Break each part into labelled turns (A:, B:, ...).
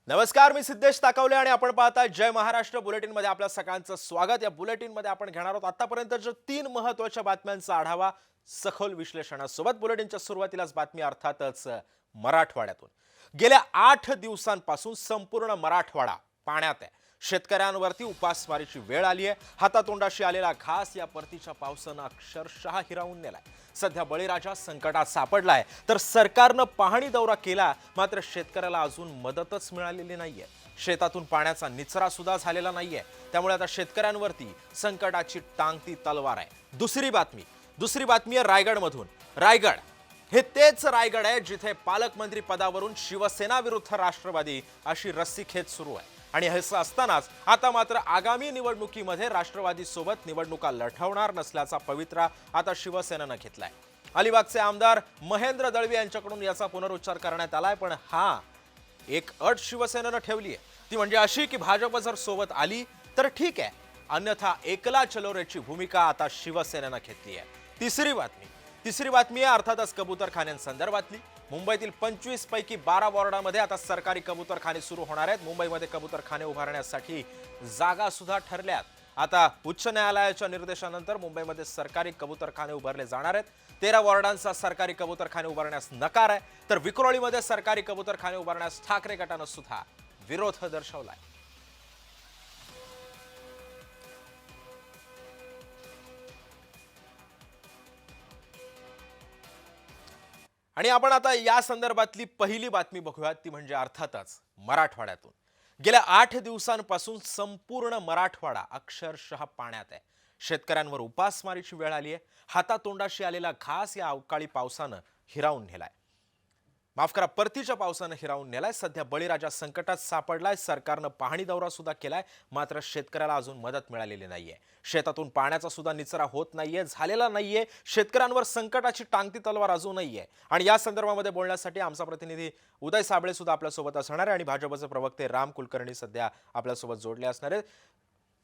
A: नमस्कार, मी सिद्धेश ताकवले आणि आपण पाहताय जय महाराष्ट्र बुलेटिन मध्ये आपल्या सगळ्यांचं स्वागत। या बुलेटिन मध्ये आपण घेणार आहोत आतापर्यंतच्या 3 महत्त्वाच्या बातम्यांचा आढावा सखोल विश्लेषणासोबत। बुलेटिनच्या सुरुवातीलाच बातमी अर्थातच मराठवाड्यातून। गेल्या 8 दिवसांपासून संपूर्ण मराठवाडा पाण्यात आहे। शेतकऱ्यांवरती उपासमारीची वेळ आली आहे। हातातोंडाशी आलेला घास या परतीच्या पावसानं अक्षरशः हिरावून नेलाय। सध्या बळीराजा संकटात सापडलाय, तर सरकारनं पाहणी दौरा केला, मात्र शेतकऱ्याला अजून मदतच मिळालेली नाहीये। शेतातून पाण्याचा निचरा सुद्धा झालेला नाहीये, त्यामुळे आता शेतकऱ्यांवरती संकटाची टांगती तलवार आहे। दुसरी बातमी आहे रायगडमधून। रायगड हे तेच रायगड आहे जिथे पालकमंत्री पदावरून शिवसेना विरुद्ध राष्ट्रवादी अशी रस्सीखेच सुरू आहे। आणि असं असतानाच आता मात्र आगामी निवडणुकीमध्ये राष्ट्रवादी सोबत निवडणुका लढवणार नसल्याचा पवित्रा आता शिवसेनेनं घेतलाय। अलिबागचे आमदार महेंद्र दळवी यांच्याकडून याचा पुनरुच्चार करण्यात आलाय, पण एक अट शिवसेनेनं ठेवली आहे, ती म्हणजे अशी की भाजप जर सोबत आली तर ठीक आहे, अन्यथा एकला चलो रेची भूमिका आता शिवसेनेनं घेतली आहे। तिसरी बातमी आहे अर्थातच कबूतरखान्यांसंदर्भातली। मुंबईतील 25 पैकी 12 वॉर्डांमध्ये आता सरकारी कबूतरखाने सुरू होणार आहेत। मुंबईमध्ये कबूतरखाने उभारण्यासाठी जागा सुद्धा ठरल्यात। आता उच्च न्यायालयाच्या निर्देशानंतर मुंबईमध्ये सरकारी कबूतरखाने उभारले जाणार आहेत। 13 वॉर्डांचा सरकारी कबूतरखाने उभारण्यास नकार आहे, तर विक्रोळीमध्ये सरकारी कबूतरखाने उभारण्यास ठाकरे गटानं सुद्धा विरोध दर्शवलाय। आणि आपण आता या संदर्भातली पहिली बातमी बघूयात, ती म्हणजे अर्थातच मराठवाड्यातून। गेल्या 8 दिवसांपासून संपूर्ण मराठवाडा अक्षरशः पाण्यात आहे। शेतकऱ्यांवर उपासमारीची वेळ आली आहे। हातातोंडाशी आलेला घास या अवकाळी पावसानं हिरावून नेलाय। परतीच्या पावसानं हिरावून नेलाय। सध्या बळीराजा संकटात सापडलाय। सरकारनं पाहणी दौरा सुद्धा केलाय, मात्र शेतकऱ्याला अजून मदत मिळालेली नाहीये। शेतातून पाण्याचा सुद्धा निचरा होत नाहीये, झालेला नाहीये। शेतकऱ्यांवर संकटाची टांगती तलवार अजूनही आहे। आणि या संदर्भामध्ये बोलण्यासाठी आमचा प्रतिनिधी उदय साबळे सुद्धा आपल्या सोबत असणार आहे आणि भाजपचे प्रवक्ते राम कुलकर्णी सध्या आपल्या सोबत जोडले असणार आहेत।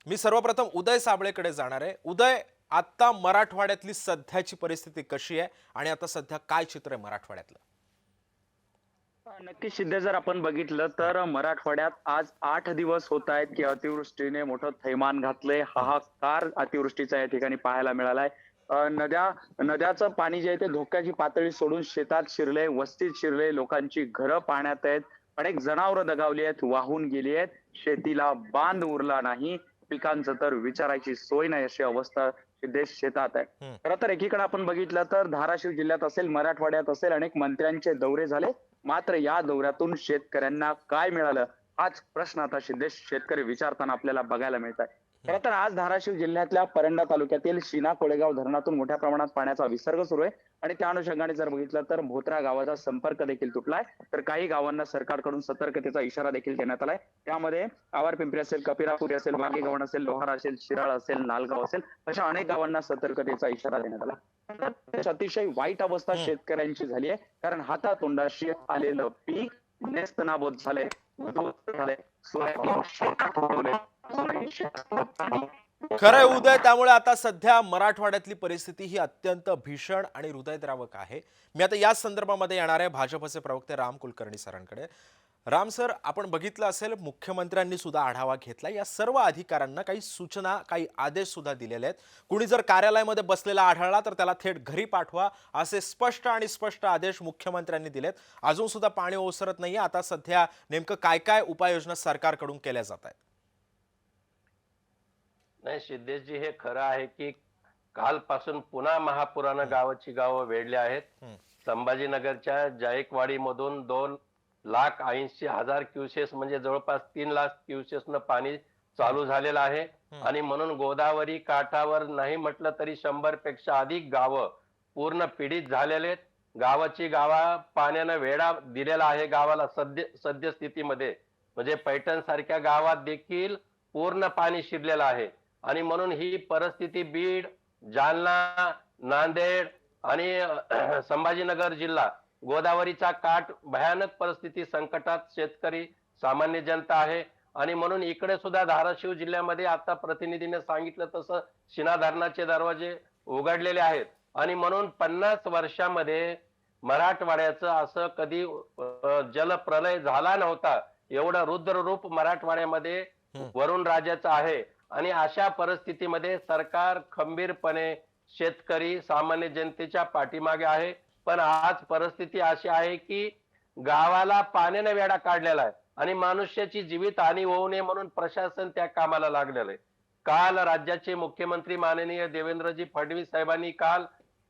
A: मी सर्वप्रथम उदय साबळेकडे जाणार आहे। उदय, आता मराठवाड्यातली सध्याची परिस्थिती कशी आहे आणि आता सध्या काय चित्र आहे मराठवाड्यातलं?
B: नक्कीच सिद्धे, जर आपण बघितलं तर मराठवाड्यात आज 8 दिवस होत आहेत की अतिवृष्टीने मोठं थैमान घातलंय। हाहाकार अतिवृष्टीचा या ठिकाणी पाहायला मिळालाय। नद्याचं पाणी जे आहे ते धोक्याची पातळी सोडून शेतात शिरले, वस्तीत शिरले, लोकांची घरं पाण्यात आहेत, अनेक जनावरं दगावली आहेत, वाहून गेली आहेत, शेतीला बांध उरला नाही, पिकांचं तर विचारायची सोय नाही अशी अवस्था सिद्धेश शेतात आहे। खरं तर एकीकडे आपण बघितलं तर धाराशिव जिल्ह्यात असेल, मराठवाड्यात असेल, अनेक मंत्र्यांचे दौरे झाले, मात्र या दौऱ्यातून शेतकऱ्यांना काय मिळालं हाच प्रश्न आता सिद्धेश शेतकरी विचारताना आपल्याला बघायला मिळत आहे। खरं तर आज धाराशिव जिल्ह्यातल्या परंडा तालुक्यातील शिना कोळेगाव धरणातून मोठ्या प्रमाणात पाण्याचा विसर्ग सुरू आहे आणि त्या अनुषंगाने जर बघितलं तर भोत्रा गावाचा संपर्क देखील तुटलाय, तर काही गावांना सरकारकडून सतर्कतेचा इशारा देखील देण्यात आलाय। त्यामध्ये आवार पिंपरी असेल, कपिरापुरी असेल, वाघेगव्हाण असेल, लोहारा असेल, शिराळ असेल, नालगाव असेल, अशा अनेक गावांना सतर्कतेचा इशारा देण्यात आला। अतिशय वाईट अवस्था शेतकऱ्यांची झाली आहे, कारण हातातोंडाशी आलेलं पीक नेस्तनाबूत झाले,
A: खरंय उदय, त्यामुळे आता सध्या मराठवाड्यातली परिस्थिती ही अत्यंत भीषण आणि हृदयद्रावक आहे। मी आता या संदर्भामध्ये येणार आहे भाजपचे प्रवक्ते राम कुलकर्णी सरांकडे। राम सर, आपण बघितलं असेल मुख्यमंत्र्यांनी सुद्धा आढावा घेतला। या सर्व अधिकाऱ्यांना काही सूचना, काही आदेश सुद्धा दिलेले आहेत। कुणी जर कार्यालयामध्ये बसलेला आढळला तर त्याला थेट घरी पाठवा, असे स्पष्ट आदेश मुख्यमंत्र्यांनी दिलेत। अजून सुद्धा पाणी ओसरत नाहीये। आता सध्या नेमकं काय काय उपाययोजना सरकारकडून केल्या जात आहेत?
C: नाही सिद्धेशजी, हे खरं आहे की कालपासून पुन्हा महापुरानं गावाची गावं वेढली आहेत। संभाजीनगरच्या जायकवाडी मधून 2,80,000 क्युसेस म्हणजे जवळपास 3,00,000 क्युसेसनं पाणी चालू झालेलं आहे। आणि म्हणून गोदावरी काठावर नाही म्हटलं तरी 100 पेक्षा अधिक गावं पूर्ण पीडित झालेले आहेत। गावाची गावा पाण्यानं वेढा दिलेला आहे गावाला सद्यस्थितीमध्ये, म्हणजे पैठण सारख्या गावात देखील पूर्ण पाणी शिरलेलं आहे। आणि म्हणून ही परिस्थिती बीड, जालना, नांदेड आणि संभाजीनगर जिल्हा, गोदावरीचा काठ, भयानक परिस्थिती, संकटात शेतकरी, सामान्य जनता आहे। आणि म्हणून इकडे सुद्धा धाराशिव जिल्ह्यामध्ये आता प्रतिनिधीने सांगितलं तसं शिना धरणाचे दरवाजे उघडलेले आहेत। आणि म्हणून 50 वर्षामध्ये मराठवाड्याचं असं कधी जलप्रलय झाला नव्हता, एवढं रुद्र रूप मराठवाड्यामध्ये वरुण राजाचं आहे. आणि अशा परिस्थितीमध्ये सरकार खंबीरपणे शेतकरी सामान्य जनतेच्या पाठीमागे आहे. पण आज परिस्थिती अशी आहे की गावाला पाण्याने वेढा काढलेला आहे आणि मनुष्याची जीवित हानी होऊ नये म्हणून प्रशासन त्या कामाला लागलेलं आहे. काल राज्याचे मुख्यमंत्री माननीय देवेंद्रजी फडणवीस साहेबांनी काल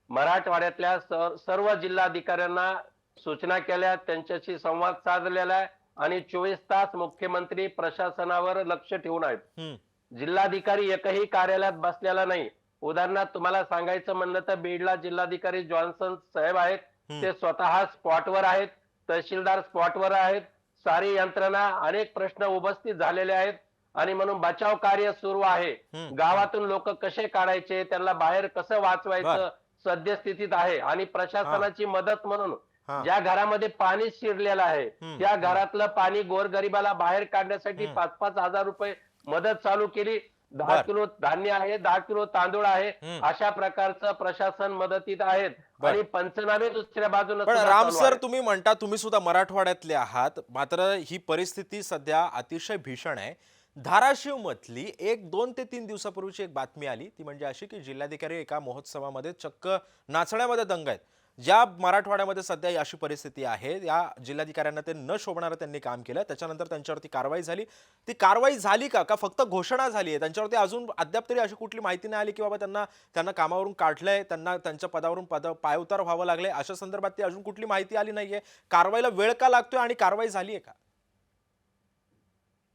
C: मराठवाड्यातल्या सर्व जिल्हाधिकाऱ्यांना सूचना केल्या, त्यांच्याशी संवाद साधलेला आहे आणि 24 तास मुख्यमंत्री प्रशासनावर लक्ष ठेवून आहेत. जिल्हाधिकारी एकही कार्यालयात बसलेला नाही. उदाहरणार्थ तुम्हाला सांगायचं म्हणलं तर बीडला जिल्हाधिकारी जॉन्सन साहेब आहेत, ते स्वतः स्पॉटवर आहेत, तहसीलदार स्पॉटवर आहेत, सारी यंत्रणा, अनेक प्रश्न उपस्थित झालेले आहेत आणि म्हणून बचाव कार्य सुरू आहे. गावातून लोक कसे काढायचे, त्यांना बाहेर कसं वाचवायचं सद्यस्थितीत आहे. आणि प्रशासनाची मदत म्हणून ज्या घरामध्ये पाणी शिरलेलं आहे त्या घरातलं पाणी गोरगरिबाला बाहेर काढण्यासाठी 5-5 हजार रुपये मदत चालू केली. 10 किलो धान्य आहे, 10 किलो तांदूळ आहे, अशा प्रकारचं प्रशासन मदतीत आहेत. आणि पंचनामे दुसऱ्या बाजूने
A: पण राम सर, तुम्ही म्हणता तुम्ही सुद्धा मराठवाड्यातले आहात, मात्र ही परिस्थिती सध्या अतिशय भीषण आहे. धाराशिव मधली 1-2 ते 3 दिवसापूर्वीची एक बातमी आली, ती म्हणजे अशी की जिल्हाधिकारी एका महोत्सवामध्ये चक्क नाचण्यामध्ये दंग आहेत. ज्या मराठवाड्यामध्ये सध्या अशी परिस्थिती आहे, या जिल्हाधिकाऱ्यांना ते न शोभणारं त्यांनी काम केलं, त्याच्यानंतर त्यांच्यावरती कारवाई झाली. ती कारवाई झाली का फक्त घोषणा झाली आहे? त्यांच्यावरती अजून अद्याप तरी अशी कुठली माहिती नाही आली की बाबा त्यांना कामावरून काढलंय, त्यांना त्यांच्या पदावरून पायउतार व्हावं लागलंय, अशा संदर्भात ती अजून कुठली माहिती आली नाहीये? कारवाईला वेळ का लागतोय आणि कारवाई झाली आहे का?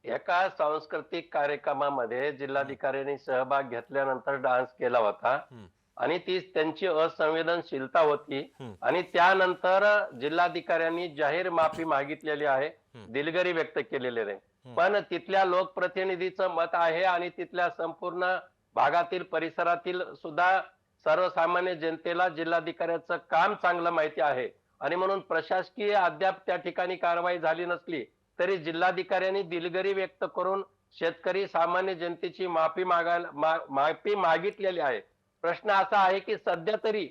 C: एका सांस्कृतिक कार्यक्रमामध्ये जिल्हाधिकाऱ्यांनी सहभाग घेतल्यानंतर डान्स केला होता आणि ती त्यांची असंवेदनशीलता होती आणि त्यानंतर जिल्हाधिकाऱ्यांनी जाहीर माफी मागितलेली आहे, दिलगिरी व्यक्त केलेली आहे. पण तिथल्या लोकप्रतिनिधीचं मत आहे आणि तिथल्या संपूर्ण भागातील परिसरातील सुद्धा सर्वसामान्य जनतेला जिल्हाधिकाऱ्याचं काम चांगलं माहिती आहे आणि म्हणून प्रशासकीय अद्याप त्या ठिकाणी कारवाई झाली नसली तरी जिल्हाधिकाऱ्यांनी दिलगिरी व्यक्त करून शेतकरी सामान्य जनतेची माफी मागितलेली आहे. प्रश्न असा आहे की सध्या तरी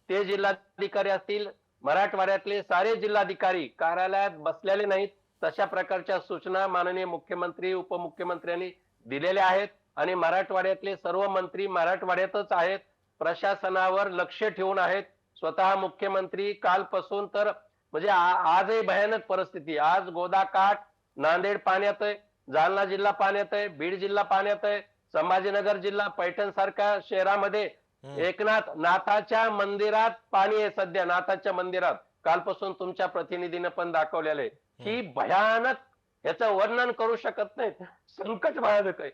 C: ते जिल्हाधिकारी असतील, मराठवाड्यातले सारे जिल्हाधिकारी कार्यालयात बसलेले नाहीत. तशा प्रकारच्या सूचना माननीय मुख्यमंत्री उपमुख्यमंत्र्यांनी दिलेल्या आहेत आणि मराठवाड्यातले सर्व मंत्री मराठवाड्यातच आहेत, प्रशासनावर लक्ष ठेवून आहेत. स्वतः मुख्यमंत्री कालपासून तर म्हणजे आजही भयानक परिस्थिती. आज गोदाकाठ, नांदेड पाण्यात आहे, जालना जिल्हा पाण्यात आहे, बीड जिल्हा पाण्यात आहे, संभाजीनगर जिल्हा, पैठण सारख्या शहरामध्ये नाथाच्या मंदिरात पाणी आहे. सध्या नाथाच्या मंदिरात कालपासून तुमच्या प्रतिनिधीने पण दाखवलेलं आहे. ही भयानक, याचं वर्णन करू शकत नाही, संकट भयानक आहे.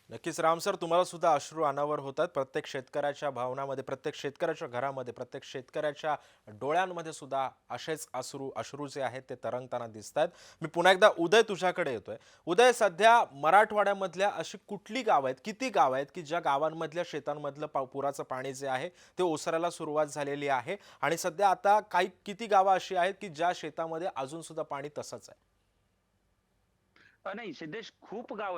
A: नक्कीच राम सर, तुम्हाला सुद्धा अश्रू अनावर होतात. प्रत्येक शेतकऱ्याच्या भावनामध्ये, प्रत्येक शेतकऱ्याच्या घरामध्ये, प्रत्येक शेतकऱ्याच्या डोळ्यांमध्ये सुद्धा असेच अश्रू जे आहेत ते तरंगताना दिसत आहेत. मी पुन्हा एकदा उदय तुझ्याकडे येतोय. उदय, सध्या मराठवाड्यामधल्या अशी कुठली गाव आहेत, किती गाव आहेत की ज्या गावांमधल्या शेतांमधलं पुराचं पाणी जे आहे ते ओसरायला सुरुवात झालेली आहे आणि सध्या आता किती गावं अशी आहेत की ज्या शेतामध्ये अजून सुद्धा पाणी तसंच आहे?
B: नाही सिद्धेश, खूप गाव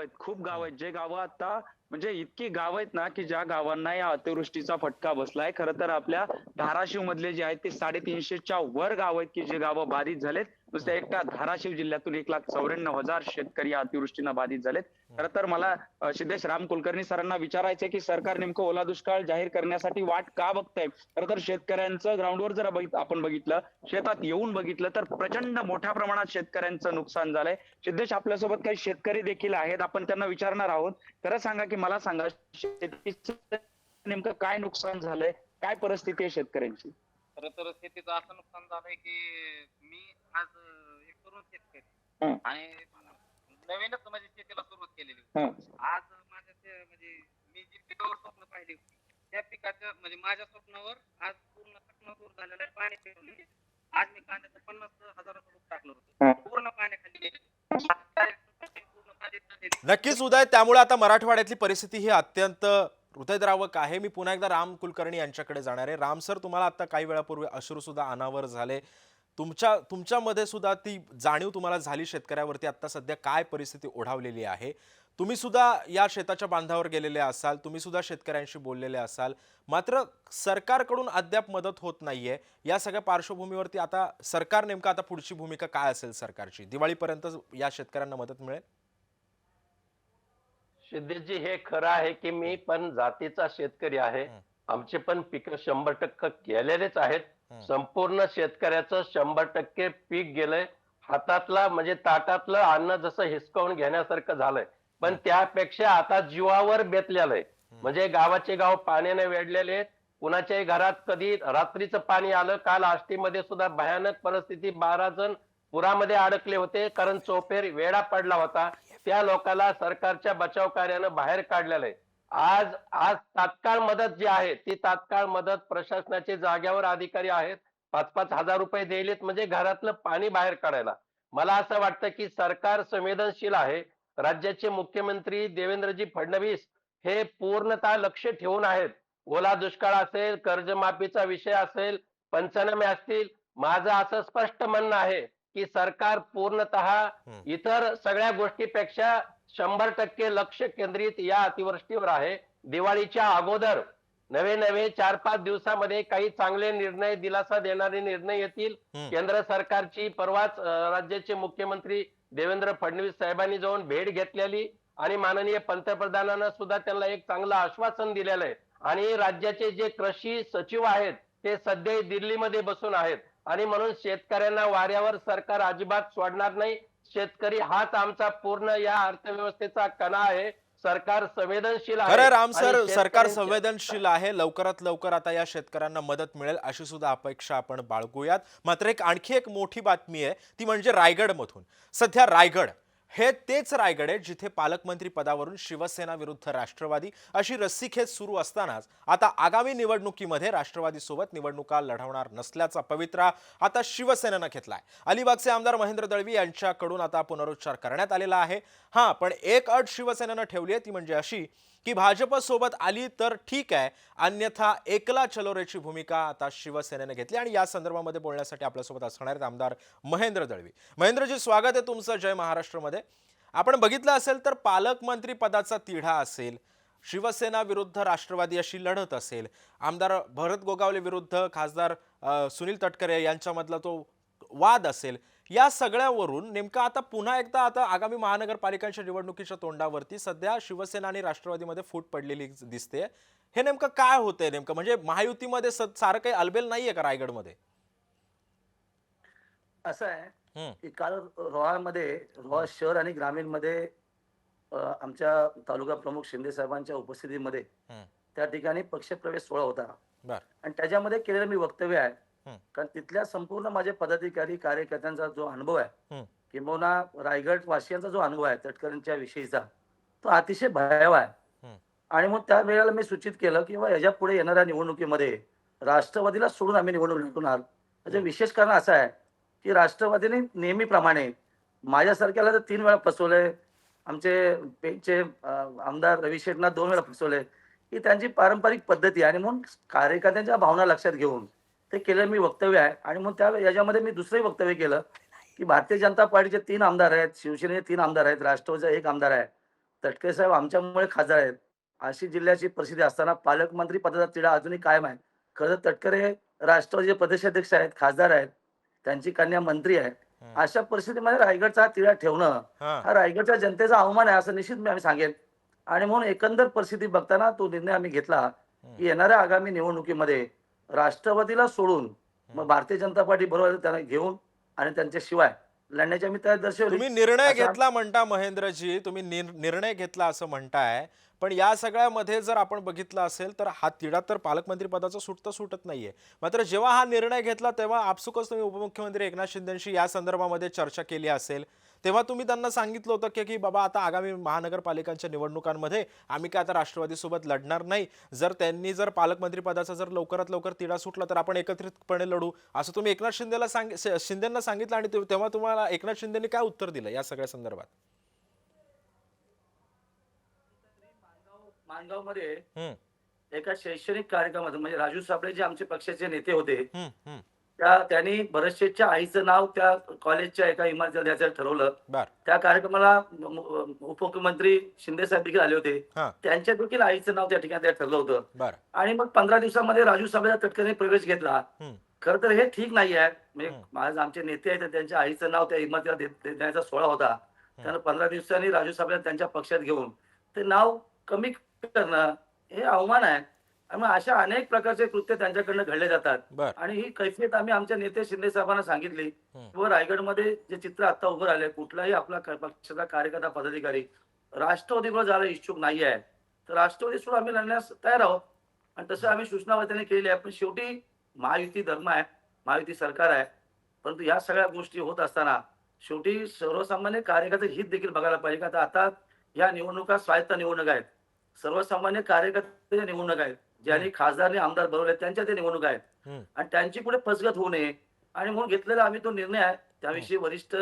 B: आहेत जे गावं आता म्हणजे इतकी गाव आहेत ना की ज्या गावांना या अतिवृष्टीचा फटका बसलाय. खरं तर आपल्या धाराशिव मधले जे आहेत ते 350च्या वर गाव आहेत की जे गावं बाधित झालेत. नुसत्या एकट्या धाराशिव जिल्ह्यातून 1,94,000 शेतकरी या अतिवृष्टीनं बाधित झालेत. खरं तर मला सिद्धेश राम कुलकर्णी सरांना विचारायचंय की सरकार नेमकं ओला दुष्काळ जाहीर करण्यासाठी वाट का बघतंय? खरं तर शेतकऱ्यांचं ग्राउंडवर जर आपण बघितलं, शेतात येऊन बघितलं तर प्रचंड मोठ्या प्रमाणात शेतकऱ्यांचं नुकसान झालंय. सिद्धेश, आपल्यासोबत काही शेतकरी देखील आहेत, आपण त्यांना विचारणार आहोत. खरं सांगा की मला सांगा, शेतीचं नेमकं काय नुकसान झालंय, काय परिस्थिती आहे शेतकऱ्यांची?
D: खरं तर शेतीचं असं नुकसान झालंय की मी आज एक तरुण शेतकरी आणि नवीनच म्हणजे शेतीला सुरुवात केलेली होती. आज माझ्या म्हणजे मी जी पिकावर स्वप्न पाहिली होती त्या पिकाच्या म्हणजे माझ्या स्वप्नावर आज पूर्ण स्वप्न दूर झालेलं आहे. पाणी फिरवले. आज मी कांद्याचं 50,000 रुपये टाकलं होतं, पूर्ण पाण्याखाली
A: नक्कीच उदय, त्यामुळे आता मराठवाड्यातली परिस्थिती ही अत्यंत हृदयद्रावक आहे. मी पुन्हा एकदा राम कुलकर्णी यांच्याकडे जाणार आहे. राम सर, तुम्हाला आता काही वेळापूर्वी अश्रू सुद्धा अनावर झाले. तुमच्यामध्ये सुद्धा ती जाणीव तुम्हाला झाली शेतकऱ्यावरती आता सध्या काय परिस्थिती ओढावलेली आहे. तुम्ही सुद्धा या शेताच्या बांधावर गेलेले असाल, तुम्ही सुद्धा शेतकऱ्यांशी बोललेले असाल. मात्र सरकारकडून अद्याप मदत होत नाहीये. या सगळ्या पार्श्वभूमीवरती आता सरकार नेमका आता पुढची भूमिका काय असेल सरकारची? दिवाळीपर्यंत या शेतकऱ्यांना मदत मिळेल?
C: सिद्धेशजी, हे खरं आहे की मी पण जातीचा शेतकरी आहे. आमचे पण पिकं 100% गेलेलेच आहेत. संपूर्ण शेतकऱ्याचं 100% पीक गेलंय. हातातला म्हणजे ताटातलं अन्न जसं हिसकावून घेण्यासारखं झालंय. पण त्यापेक्षा आता जीवावर बेतलेलं आहे. म्हणजे गावाचे गाव पाण्याने वेढलेले आहेत. कुणाच्याही घरात कधी रात्रीचं पाणी आलं. काल आष्टीमध्ये सुद्धा भयानक परिस्थिती, 12 जण पुरामध्ये अडकले होते कारण चोपेर वेढा पडला होता. त्या लोकांना सरकारच्या बचाव कार्यानं बाहेर काढलेलं आहे. आज आज तात्काळ मदत जी आहे ती तात्काळ मदत प्रशासनाचे जाग्यावर अधिकारी आहेत. 5-5 हजार रुपये दिलेत म्हणजे घरातलं पाणी बाहेर काढायला. मला असं वाटतं की सरकार संवेदनशील आहे. राज्याचे मुख्यमंत्री देवेंद्रजी फडणवीस हे पूर्णतः लक्ष ठेवून आहेत. ओला दुष्काळ असेल, कर्जमाफीचा विषय असेल, पंचनामे असतील, माझं असं स्पष्ट म्हणणं आहे की सरकार पूर्णतः इतर सगळ्या गोष्टीपेक्षा 100% लक्ष केंद्रित या अतिवृष्टीवर आहे. दिवाळीच्या अगोदर नवे 4-5 दिवसामध्ये काही चांगले निर्णय, दिलासा देणारे निर्णय येतील. केंद्र सरकारची परवाच राज्याचे मुख्यमंत्री देवेंद्र फडणवीस साहेबांनी जाऊन भेट घेतलेली आणि माननीय पंतप्रधानांना सुद्धा त्यांना एक चांगलं आश्वासन दिलेलं आहे. आणि राज्याचे जे कृषी सचिव आहेत ते सध्या दिल्लीमध्ये बसून आहेत. आणि म्हणून शेतकऱ्यांना वाऱ्यावर सरकार अजिबात सोडणार नाही. शेतकरी हाच आमचा पूर्ण या अर्थव्यवस्थेचा कणा आहे. सरकार संवेदनशील आहे.
A: खरं राम सर,
C: आणि
A: सरकार
C: शेतकऱ्यांच्या-
A: संवेदनशील आहे. लवकरात लवकर आता या शेतकऱ्यांना मदत मिळेल अशी सुद्धा अपेक्षा आपण बाळगूयात. मात्र आणखी एक मोठी बातमी आहे, ती म्हणजे रायगडमधून. सध्या रायगड हे तेच रायगड आहे जिथे पालकमंत्री पदावरून शिवसेना विरुद्ध राष्ट्रवादी अशी रस्सीखेच सुरू असतानाच आता आगामी निवडणुकीमध्ये राष्ट्रवादीसोबत निवडणुका लढवणार नसल्याचा पवित्रा आता शिवसेनेनं घेतलाय. अलिबागचे आमदार महेंद्र दळवी यांच्याकडून आता पुनरुच्चार करण्यात आलेला आहे. पण एक अट शिवसेनेनं ठेवली आहे, ती म्हणजे अशी की भाजप सोबत आली तर ठीक आहे, अन्यथा एकला चलो रेची भूमिका आता शिवसेनेने घेतली. आणि या संदर्भामध्ये बोलण्यासाठी आपल्यासोबत असणार आहेत आमदार महेंद्र दळवी. महेंद्रजी, स्वागत आहे तुमचं जय महाराष्ट्रमध्ये. आपण बघितलं असेल तर पालकमंत्री पदाचा तिढा असेल, शिवसेना विरुद्ध राष्ट्रवादी अशी लढत असेल, आमदार भरत गोगावले विरुद्ध खासदार सुनील तटकरे यांच्यामधला तो वाद असेल, या सगळ्यावरून नेमका आता पुन्हा एकदा आता आगामी महानगरपालिकांच्या निवडणुकीच्या तोंडावरती सध्या शिवसेना आणि राष्ट्रवादीमध्ये फूट पडलेली दिसते. हे नेमकं काय होतंय नेमकं? म्हणजे महायुतीमध्ये सारं काही अलबेल नाहीये का रायगडमध्ये?
E: असं आहे की काल रोहा शहर आणि ग्रामीण मध्ये आमच्या तालुका प्रमुख शिंदे साहेबांच्या उपस्थितीमध्ये त्या ठिकाणी पक्षप्रवेश सोहळा होता.
A: बर.
E: आणि त्याच्यामध्ये केलेलं मी वक्तव्य आहे,
A: हं.
E: कारण तिथल्या संपूर्ण माझे पदाधिकारी कार्यकर्त्यांचा जो अनुभव आहे, किंबहुना रायगड वासियांचा जो अनुभव आहे तटकरेंच्या विषयीचा, तो अतिशय भयावह आहे. आणि मग त्या वेळेला मी सूचित केलं की याच्या पुढे येणाऱ्या निवडणुकीमध्ये राष्ट्रवादीला सोडून आम्ही निवडणूक लढवणार. त्याचे विशेष कारण असं आहे की राष्ट्रवादीने नेहमीप्रमाणे माझ्यासारख्याला तर 3 वेळा फसवलंय, आमचे पेठचे आमदार रवी शेठना 2 वेळा फसवलंय. ही त्यांची पारंपरिक पद्धती आहे. आणि म्हणून कार्यकर्त्यांच्या भावना लक्षात घेऊन ते केलेलं मी वक्तव्य आहे. आणि मग याच्यामध्ये मी दुसरंही वक्तव्य केलं की भारतीय जनता पार्टीचे 3 आमदार आहेत, शिवसेनेचे 3 आमदार आहेत, राष्ट्रवादीचा 1 आमदार आहे, तटकरे साहेब आमच्यामुळे खासदार आहेत. अशी जिल्ह्याची परिस्थिती असताना पालकमंत्री पदाचा तिढा अजूनही कायम आहे. खरं तर तटकरे राष्ट्रवादीचे प्रदेशाध्यक्ष आहेत, खासदार आहेत, त्यांची कन्या मंत्री आहे. अशा परिस्थितीमध्ये रायगडचा तिढा ठेवणं हा रायगडच्या जनतेचा अवमान आहे असं निश्चित आम्ही सांगेन. आणि म्हणून एकंदर परिस्थिती बघताना तो निर्णय आम्ही घेतला की येणाऱ्या आगामी निवडणुकीमध्ये राष्ट्रवादीला सोडून मग भारतीय जनता पार्टी बरोबर त्यांना घेऊन आणि त्यांच्याशिवाय लढण्याची आम्ही तयारी दर्शवली.
A: तुम्ही निर्णय घेतला म्हणता महेंद्रजी, तुम्ही निर्णय घेतला असं म्हणताय, पण या सगळ्यामध्ये जर आपण बघितलं असेल तर हा तिढा तर पालकमंत्री पदाचा सुटत नाहीये. मात्र जेव्हा हा निर्णय घेतला तेव्हा आपसुकच तुम्ही उपमुख्यमंत्री एकनाथ शिंदेशी या संदर्भामध्ये चर्चा केली असेल. तेव्हा तुम्ही त्यांना सांगितलं होतं की बाबा आता आगामी महानगरपालिकांच्या निवडणुकांमध्ये आम्ही काय आता राष्ट्रवादीसोबत लढणार नाही, जर पालकमंत्री पदाचा जर लवकरात लवकर तिढा सुटला तर आपण एकत्रितपणे लढू असं तुम्ही एकनाथ शिंदेंना सांगितलं. आणि तेव्हा तुम्हाला एकनाथ शिंदेंनी काय उत्तर दिलं या सगळ्या संदर्भात?
E: माणगावमध्ये एका शैक्षणिक कार्यक्रमात म्हणजे राजू साबळे जे आमचे पक्षाचे नेते होते त्यांनी भरतशेठच्या आईचं नाव त्या कॉलेजच्या एका इमारतीला द्यायचं ठरवलं.
A: बर.
E: त्या कार्यक्रमाला उपमुख्यमंत्री शिंदे साहेब देखील आले होते.
A: हा.
E: त्यांच्या देखील आईचं नाव त्या ठिकाणी द्यायचं ठरलं होतं.
A: बर.
E: आणि मग 15 दिवसामध्ये राजू साबळेचा तटकरे प्रवेश घेतला.
A: हम्म.
E: खरं तर हे ठीक नाही आहे. म्हणजे आज आमचे नेते आहेत त्यांच्या आईचं नाव त्या इमारतीला देण्याचा सोहळा होता. त्यानं 15 दिवसांनी राजू साबळेला त्यांच्या पक्षात घेऊन ते नाव कमी करणं हे अवमान आहे. आणि मग अशा अनेक प्रकारचे कृत्य त्यांच्याकडनं घडले जातात.
A: बर.
E: आणि ही कैफियत आम्ही आमच्या नेते शिंदे साहेबांना सांगितली.
A: हम्म.
E: व रायगडमध्ये जे चित्र आता उभं राहिले, कुठलाही आपला पक्षाचा कार्यकर्ता पदाधिकारी राष्ट्रवादीवर जायला इच्छुक नाही आहे, तर राष्ट्रवादीसोबत आम्ही लढण्यास तयार आहोत. आणि तसं आम्ही सूचना त्यांनी केली आहे. पण शेवटी महायुती धर्म आहे, महायुती सरकार आहे. परंतु या सगळ्या गोष्टी होत असताना शेवटी सर्वसामान्य कार्यकर्ते हित देखील बघायला पाहिजे. का आता या निवडणुका स्वायत्त निवडणुका आहेत, सर्वसामान्य कार्यकर्ते निवडणूक आहेत, ज्यांनी खासदार आमदार बनवले त्यांच्या ते निवडणूक आहेत. आणि त्यांची पुढे फसगत होऊ नये आणि म्हणून घेतलेला आम्ही तो निर्णय आहे. त्याविषयी वरिष्ठ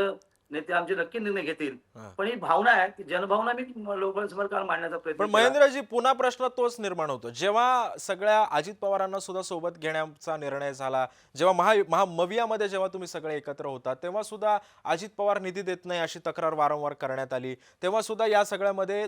E: नेते आमचे नक्की निर्णय घेतील. पण ही भावना आहे की जनभावना मी लोकांसमोर काल मांडण्याचा प्रयत्न
A: पण
E: केला.
A: महेंद्रजी पुन्हा प्रश्न तोच निर्माण होतो, जेव्हा सगळ्या अजित पवारांना सुद्धा सोबत घेण्याचा निर्णय झाला, जेव्हा महामवियामध्ये जेव्हा तुम्ही सगळे एकत्र होता, तेव्हा सुद्धा अजित पवार निधी देत नाही अशी तक्रार वारंवार करण्यात आली. तेव्हा सुद्धा या सगळ्यामध्ये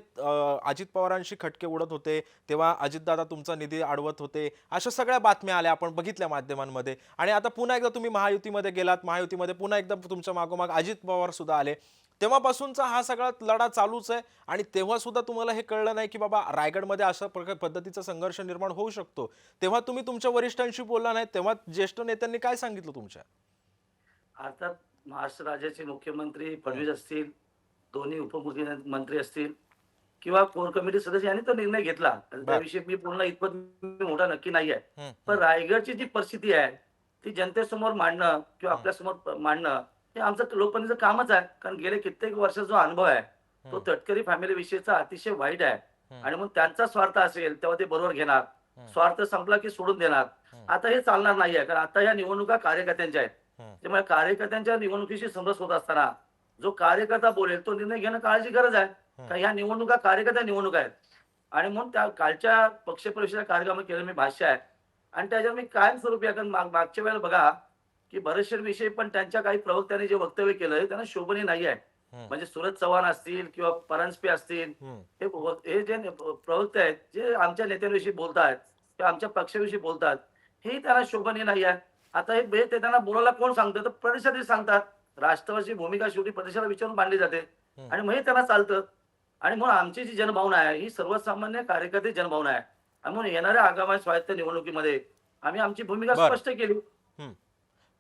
A: अजित पवारांशी खटके उडत होते, तेव्हा अजितदादा तुमचा निधी अडवत होते, अशा सगळ्या बातम्या आल्या, आपण बघितल्या माध्यमांमध्ये. आणि आता पुन्हा एकदा तुम्ही महायुतीमध्ये गेलात, महायुतीमध्ये पुन्हा एकदा तुमच्या मागोमाग अजित पवार सुद्धा आले. तेव्हापासूनचा हा सगळा लढा चालूच आहे. आणि तेव्हा सुद्धा तुम्हाला हे कळलं नाही की बाबा रायगडमध्ये अशा पद्धतीचा संघर्ष निर्माण होऊ शकतो. तेव्हा तुम्ही तुमच्या वरिष्ठांशी बोलला नाही, तेव्हा ज्येष्ठ नेत्यांनी काय सांगितलं तुमच्या?
E: अर्थात महाराष्ट्र राज्याचे मुख्यमंत्री फडणवीस असतील, दोन्ही उपमुख्यमंत्री असतील किंवा कोर कमिटी सदस्य यांनी तो निर्णय घेतला. त्याविषयी मी पूर्ण इतपत मोठा नक्की नाही आहे. पण रायगडची जी परिस्थिती आहे ती जनतेसमोर मांडणं किंवा आपल्या समोर मांडणं हे आमचं लोकप्रतिनिधीचं कामच आहे. कारण गेले कित्येक वर्षाचा जो अनुभव आहे तो तटकरी फॅमिली विषयीचा अतिशय वाईट आहे. आणि मग त्यांचा स्वार्थ असेल तेव्हा ते बरोबर घेणार, स्वार्थ संपला की सोडून देणार. आता हे चालणार नाहीये, कारण आता या निवडणुका कार्यकर्त्यांच्या आहेत. त्यामुळे कार्यकर्त्यांच्या निवडणुकीशी समरस होत असताना जो कार्यकर्ता बोलेल तो निर्णय घेणं काळाची गरज आहे. कारण ह्या निवडणुका कार्यकर्त्या निवडणुका आहेत. आणि म्हणून त्या कालच्या पक्षप्रवेशाच्या कार्यक्रमात केलं मी भाष्य आहे. आणि त्याच्यावर मी कायमस्वरूपी कारण मागच्या वेळेला बघा की बरेचशे विषयी पण त्यांच्या काही प्रवक्त्यांनी जे वक्तव्य केलंय त्यांना शोभनीय नाही आहे. म्हणजे सुरज चव्हाण असतील किंवा परांजपे असतील, हे जे प्रवक्ते आहेत जे आमच्या नेत्यांविषयी बोलतात किंवा आमच्या पक्षाविषयी बोलतात, हे त्यांना शोभनीय नाही आहे. आता हे ते त्यांना बोलायला कोण सांगतं? तर प्रदेशाध्यक्ष सांगतात. राष्ट्रवादीची भूमिका शेवटी प्रदेशाला विचारून मांडली जाते आणि मग हे त्यांना चालतं. आणि म्हणून आमची जी जनभावना आहे ही सर्वसामान्य कार्यकर्ते जनभावना आहे. आणि म्हणून येणाऱ्या आगामी स्वायत्त निवडणुकीमध्ये आम्ही आमची भूमिका स्पष्ट केली.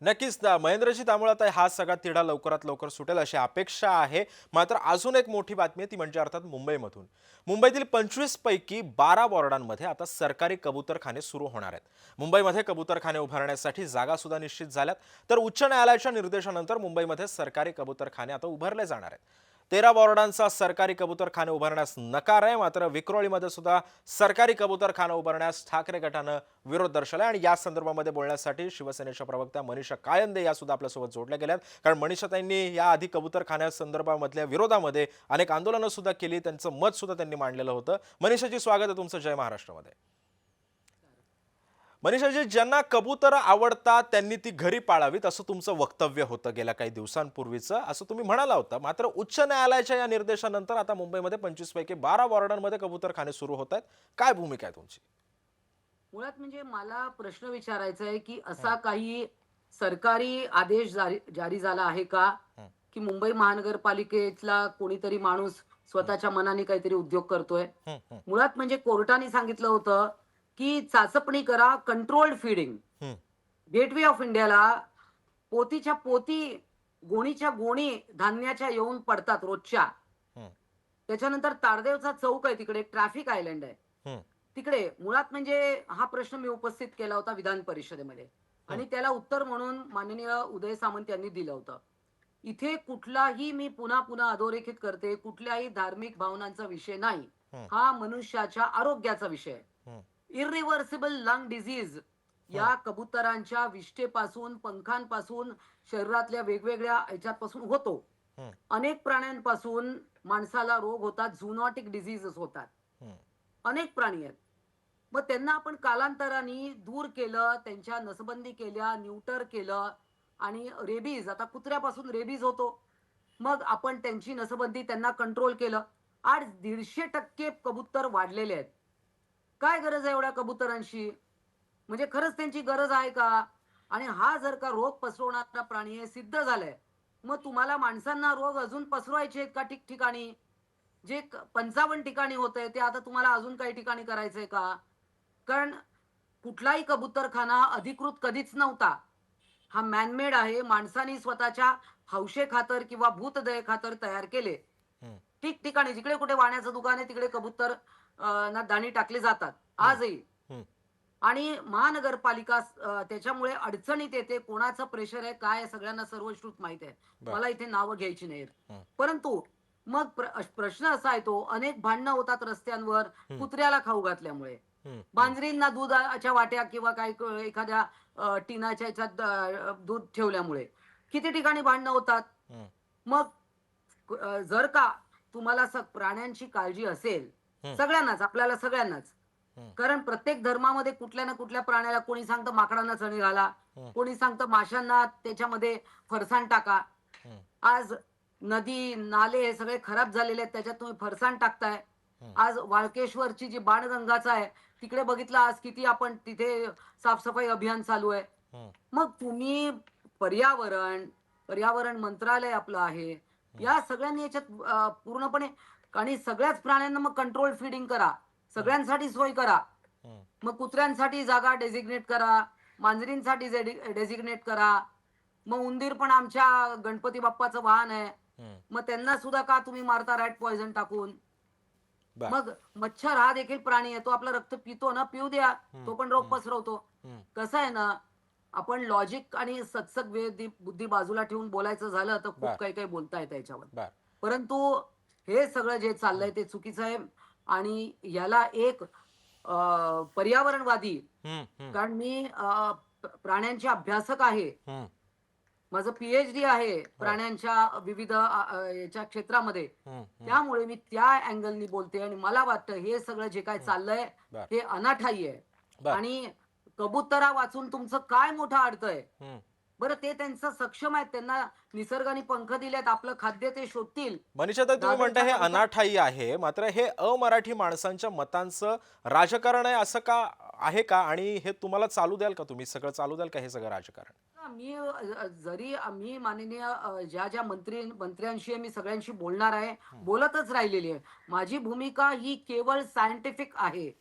A: नक्कीच महेंद्रजी, त्यामुळे आता हा सगळा तिढा लवकरात लवकर सुटेल अशी अपेक्षा आहे. मात्र अजून एक मोठी बातमी आहे ती म्हणजे अर्थात मुंबईमधून. मुंबईतील 25 पैकी 12 वॉर्डांमध्ये आता सरकारी कबूतरखाने सुरू होणार आहेत. मुंबईमध्ये कबूतरखाने उभारण्यासाठी जागा सुद्धा निश्चित झाल्यात. तर उच्च न्यायालयाच्या निर्देशानंतर मुंबईमध्ये सरकारी कबूतरखाने आता उभारले जाणार आहेत. 13 वॉर्डांचा सरकारी कबूतरखाने उभारण्यास नकार आहे. मात्र विक्रोळीमध्ये सुद्धा सरकारी कबूतरखाना उभारण्यास ठाकरे गटानं विरोध दर्शवला. आणि या संदर्भामध्ये बोलण्यासाठी शिवसेनेच्या प्रवक्त्या मनीषा कायंदे या सुद्धा आपल्यासोबत जोडल्या गेल्यात. कारण मनीषाताईंनी या आधी कबूतरखान्या संदर्भामधल्या विरोधामध्ये अनेक आंदोलनं सुद्धा केली, त्यांचं मत सुद्धा त्यांनी मांडलेलं होतं. मनीषाजी, स्वागत आहे तुमचं जय महाराष्ट्रामध्ये. मनीषाजी, ज्यांना कबूतर आवडतात त्यांनी ती घरी पाळावीत असं तुमचं वक्तव्य होतं गेल्या काही दिवसांपूर्वीचं, असं तुम्ही म्हणाला होता. मात्र उच्च न्यायालयाच्या या निर्देशानंतर आता मुंबईमध्ये 25 पैकी 12 वॉर्डांमध्ये कबूतरखाने सुरू होत आहेत. काय भूमिका आहे तुमची?
F: मुळात म्हणजे मला प्रश्न विचारायचा आहे की असा काही सरकारी आदेश जारी झाला आहे का की मुंबई महानगरपालिकेतला कोणीतरी माणूस स्वतःच्या मनाने काहीतरी उद्योग करतोय? मुळात म्हणजे कोर्टाने सांगितलं होतं की चाचपणी करा, कंट्रोल्ड फिडिंग. गेटवे ऑफ इंडियाला पोतीच्या पोती, गोणीच्या गोणी धान्याच्या येऊन पडतात रोजच्या. त्याच्यानंतर तारदेवचा चौक आहे, तिकडे ट्रॅफिक आयलंड आहे तिकडे. मुळात म्हणजे हा प्रश्न मी उपस्थित केला होता विधान परिषदेमध्ये आणि त्याला उत्तर म्हणून माननीय उदय सामंत यांनी दिलं होतं. इथे कुठलाही, मी पुन्हा पुन्हा अधोरेखित करते, कुठल्याही धार्मिक भावनांचा विषय नाही. हा मनुष्याच्या आरोग्याचा विषय आहे. इरिव्हर्सिबल लंग डिझीज या कबुतरांच्या विष्ठेपासून, पंखांपासून, शरीरातल्या वेगवेगळ्या ह्याच्यापासून होतो. अनेक प्राण्यांपासून माणसाला रोग होतात, झुनॉटिक डिझीजेस होतात. अनेक प्राणी आहेत. मग त्यांना आपण कालांतराने दूर केलं, त्यांच्या नसबंदी केल्या, न्यूटर केलं आणि रेबीज, आता कुत्र्यापासून रेबीज होतो, मग आपण त्यांची नसबंदी, त्यांना कंट्रोल केलं. आज 150% कबूतर वाढलेले आहेत. काय गरज आहे एवढ्या कबुतरांची? म्हणजे खरंच त्यांची गरज आहे का? आणि हा जर का रोग पसरवणारा प्राणी आहे, सिद्ध झालंय, मग तुम्हाला माणसांना रोग अजून पसरवायचे आहेत का ठिकठिकाणी? जे 55 ठिकाणी होतंय ते आता तुम्हाला अजून काही ठिकाणी करायचंय का? कारण कुठलाही कबूतरखाना अधिकृत कधीच नव्हता. हा मॅनमेड आहे. माणसाने स्वतःच्या हौशेखातर किंवा भूतदयेखातर तयार केले.
A: हम्म.
F: ठिकठिकाणी जिकडे कुठे वाण्याचं दुकान आहे तिकडे कबूतर ना दाणी टाकले जातात आजही.
A: हम्म.
F: आणि महानगरपालिका त्याच्यामुळे अडचणीत येते. कोणाचं प्रेशर आहे, काय आहे, सगळ्यांना सर्वश्रुत माहिती आहे.
A: बरं.
F: मला इथे नावं घ्यायची नाहीत.
A: हम्म.
F: परंतु मग प्रश्न असा येतो, अनेक भांडणं होतात रस्त्यांवर कुत्र्याला खाऊ घातल्यामुळे.
A: हम्म.
F: मांजरींना दुधाच्या वाट्या किंवा काही एखाद्या टिनाच्या याच्यात दूध ठेवल्यामुळे किती ठिकाणी भांडणं होतात.
A: हम्म.
F: मग जर का तुम्हाला प्राण्यांची काळजी असेल, सगळ्यांनाच, आपल्याला सगळ्यांनाच, कारण प्रत्येक धर्मामध्ये कुठल्या ना कुठल्या प्राण्याला, कोणी सांगतं माकडांना चणी घाला, कोणी सांगतं माशांना त्याच्यामध्ये फरसाण टाका. आज नदी नाले हे सगळे खराब झालेले आहेत, त्याच्यात तुम्ही फरसाण टाकताय. आज वाळकेश्वरची जी बाणगंगाचा आहे तिकडे बघितलं आज किती आपण तिथे साफसफाई अभियान चालू आहे. मग तुम्ही पर्यावरण मंत्रालय आपलं आहे, या सगळ्यांनी याच्यात पूर्णपणे, आणि सगळ्याच प्राण्यांना मग कंट्रोल फीडिंग करा, सगळ्यांसाठी सोय करा. मग कुत्र्यांसाठी जागा डेझिग्नेट करा, मांजरींसाठी डेझिग्नेट करा. मग उंदीर पण आमच्या गणपती बाप्पाचं वाहन आहे, मग त्यांना सुद्धा का तुम्ही मारता रॅट पॉइझन टाकून?
A: बर.
F: मग मच्छर हा देखील प्राणी आहे, तो आपलं रक्त पितो ना, पिऊ द्या, तो पण रोग पसरवतो. कसं आहे ना, आपण लॉजिक आणि सत्सग बुद्धी बाजूला ठेवून बोलायचं झालं तर खूप
A: बर.
F: काही काही बोलता येतं याच्यावर.
A: बर.
F: परंतु हे सगळं जे चाललंय ते चुकीचं आहे. आणि याला एक पर्यावरणवादी, कारण मी प्राण्यांचे अभ्यासक आहे, माझं PhD आहे प्राण्यांच्या विविध याच्या क्षेत्रामध्ये, त्यामुळे मी त्या अँगलनी बोलते. आणि मला वाटतं हे सगळं जे काय चाललंय
A: बर.
F: हे अनाठायी आहे.
A: बर.
F: आणि कबुतरा वाचून तुमचं काय मोठं अडतंय? बरं, ते त्यांचं सक्षम आहेत, त्यांना निसर्गाने पंख दिलेत, आपलं खाद्य ते शोधतील.
A: मनीषाताई, तुम्ही म्हणता हे अनाठायी आहे, मात्र हे अमराठी माणसांच्या मतांचं राजकारण आहे असं का आहे का? आणि हे तुम्हाला चालू द्याल का? तुम्ही सगळं चालू द्याल का हे सगळं राजकारण?
F: मी माननीय ज्या ज्या मंत्र्यांशी मी सगळ्यांशी बोलणार आहे, बोलतच राहिलेली आहे. माझी भूमिका ही केवळ सायंटिफिक आहे.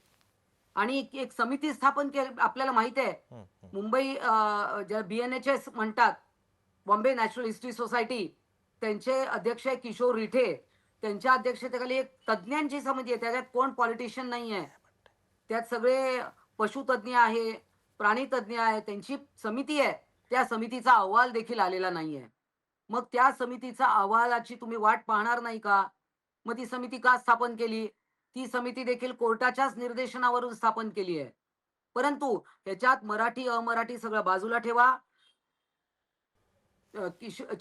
F: आणि एक समिती स्थापन केली, आपल्याला माहिती आहे, मुंबई ज्या BNHS म्हणतात, बॉम्बे नॅचरल हिस्ट्री सोसायटी, त्यांचे अध्यक्ष आहे किशोर रिठे. त्यांच्या अध्यक्षतेखाली एक तज्ज्ञांची समिती आहे, त्याच्यात कोण पॉलिटिशियन नाही आहे, त्यात सगळे पशुतज्ञ आहे, प्राणी तज्ज्ञ आहे, त्यांची समिती आहे. त्या समितीचा अहवाल देखील आलेला नाहीये. मग त्या समितीचा अहवालाची तुम्ही वाट पाहणार नाही का? मग ती समिती का स्थापन केली? ती समिती देखील कोर्टाच्याच निर्देशनावरून स्थापन केली आहे. परंतु त्याच्यात मराठी अमराठी सगळं बाजूला ठेवा.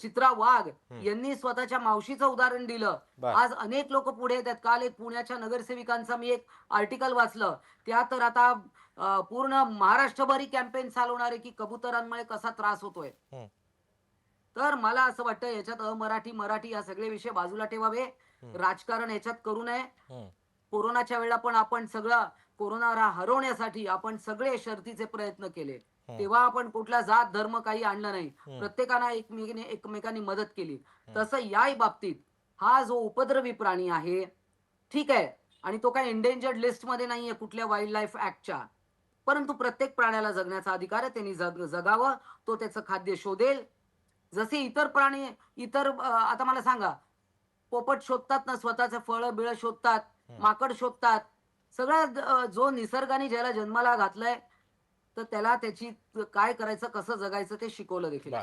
F: चित्रा वाघ यांनी स्वतःच्या मावशीचं उदाहरण दिलं.
A: बर.
F: आज अनेक लोक पुढे येतात. काल एक पुण्याच्या नगरसेविकांचा मी एक आर्टिकल वाचलं, त्या तर आता पूर्ण महाराष्ट्रभरी कॅम्पेन चालवणार आहे की कबुतरांमुळे कसा त्रास होतोय. तर मला असं वाटतं याच्यात अमराठी मराठी या सगळे विषय बाजूला ठेवावे, राजकारण याच्यात करू नये. कोरोनाच्या वेळेला पण आपण सगळं कोरोना हरवण्यासाठी आपण सगळे शर्थीचे प्रयत्न केले, तेव्हा आपण कुठला जात धर्म काही आणलं नाही, प्रत्येकानं एकमेकांनी मदत केली. तसं याही बाबतीत हा जो उपद्रवी प्राणी आहे, ठीक आहे, आणि तो काही एंडेंजर्ड लिस्ट मध्ये नाहीये कुठल्या वाईल्ड लाईफ ऍक्टच्या, परंतु प्रत्येक प्राण्याला जगण्याचा अधिकार आहे, त्यांनी जगावं, तो त्याचं खाद्य शोधेल. जसे इतर प्राणी, आता मला सांगा, पोपट शोधतात ना, स्वतःचे फळं बिळं शोधतात, माकड शोधतात, सगळं जो निसर्गाने ज्याला जन्माला घातलंय तर त्याला त्याची काय करायचं, कसं जगायचं ते शिकवलं देखील.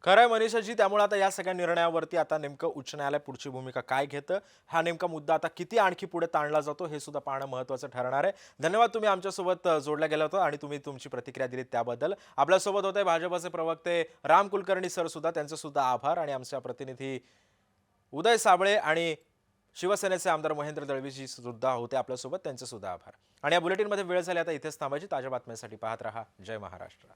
A: खरंय मनीषाजी, त्यामुळे आता या सगळ्या निर्णयावरती आता नेमकं उच्च न्यायालय पुढची भूमिका काय घेतं, हा नेमका मुद्दा आता किती आणखी पुढे ताणला जातो हे सुद्धा पाहणं महत्त्वाचं ठरणार आहे. धन्यवाद, तुम्ही आमच्यासोबत जोडल्या गेला होता आणि तुम्ही तुमची प्रतिक्रिया दिलीत त्याबद्दल. आपल्यासोबत होते भाजपचे प्रवक्ते राम कुलकर्णी सर सुद्धा, त्यांचे सुद्धा आभार. आणि आमच्या प्रतिनिधी उदय साबळे आणि शिवसेनेचे आमदार महेंद्र दळवीजी सुद्धा होते आपल्यासोबत, त्यांचे सुद्धा आभार. आणि या बुलेटिनमध्ये वेळ झाली आता इथेच थांबायची. ताज्या बातम्यांसाठी पाहत रहा जय महाराष्ट्र.